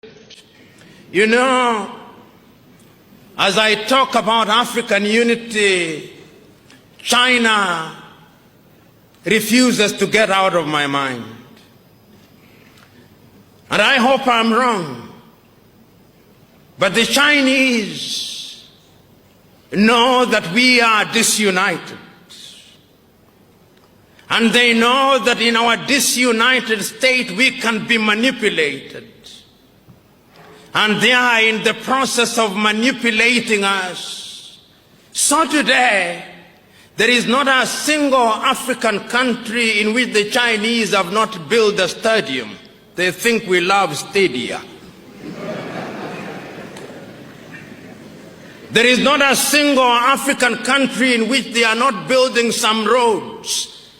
You know, as I talk about African unity, China refuses to get out of my mind. And I hope I'm wrong. But the Chinese know that we are disunited. And they know that in our disunited state we can be manipulated. And they are in the process of manipulating us. So today, there is not a single African country in which the Chinese have not built a stadium. They think we love stadia. There is not a single African country in which they are not building some roads.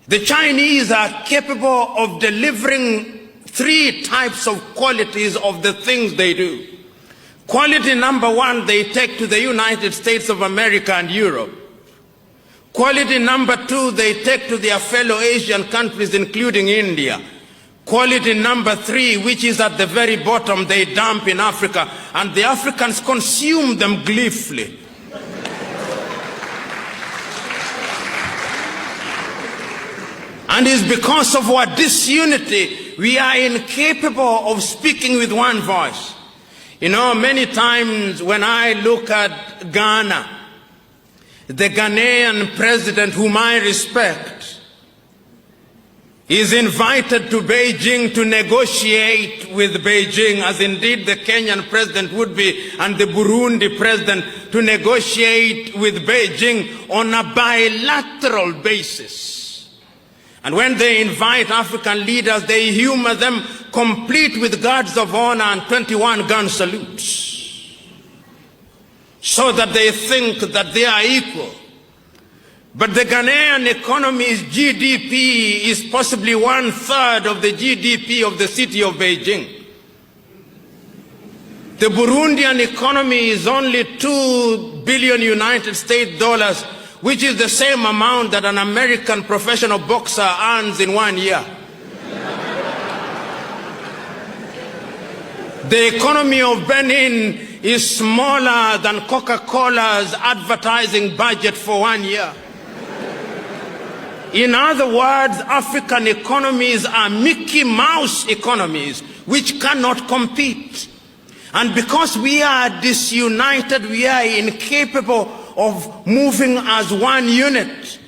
The Chinese are capable of delivering 3 types of qualities of the things they do. Quality number 1, they take to the United States of America and Europe. Quality number 2, they take to their fellow Asian countries, including India. Quality number 3, which is at the very bottom, they dump in Africa, and the Africans consume them gleefully. And it's because of our disunity, we are incapable of speaking with one voice. You know, many times when I look at Ghana, the Ghanaian president, whom I respect, is invited to Beijing to negotiate with Beijing, as indeed the Kenyan president would be, and the Burundi president, to negotiate with Beijing on a bilateral basis. And when they invite African leaders, they humor them complete with guards of honor and 21 gun salutes, so that they think that they are equal. But the Ghanaian economy's GDP is possibly 1/3 of the GDP of the city of Beijing. The Burundian economy is only $2 billion United States dollars, which is the same amount that an American professional boxer earns in 1 year. The economy of Benin is smaller than Coca-Cola's advertising budget for 1 year. In other words, African economies are Mickey Mouse economies which cannot compete. And because we are disunited, we are incapable of moving as one unit.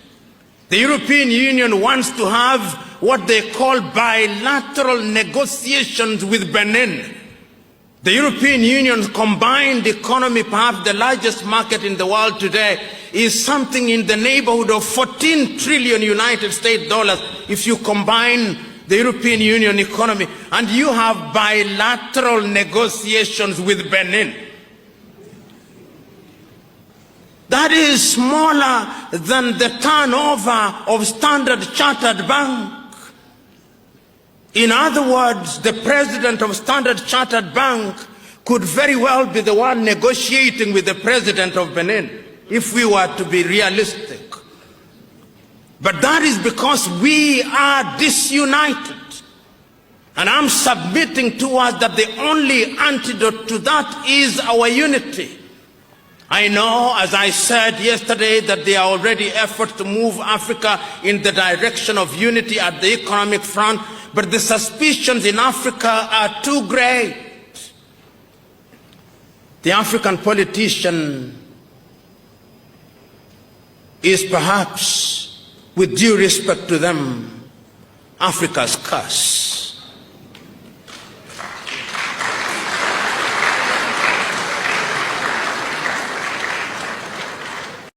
The European Union wants to have what they call bilateral negotiations with Benin. The European Union's combined economy, perhaps the largest market in the world today, is something in the neighborhood of 14 trillion United States dollars if you combine the European Union economy, and you have bilateral negotiations with Benin. That is smaller than the turnover of Standard Chartered Bank. In other words, the president of Standard Chartered Bank could very well be the one negotiating with the president of Benin, if we were to be realistic. But that is because we are disunited. And I'm submitting to us that the only antidote to that is our unity. I know, as I said yesterday, that there are already efforts to move Africa in the direction of unity at the economic front, but the suspicions in Africa are too great. The African politician is perhaps, with due respect to them, Africa's curse.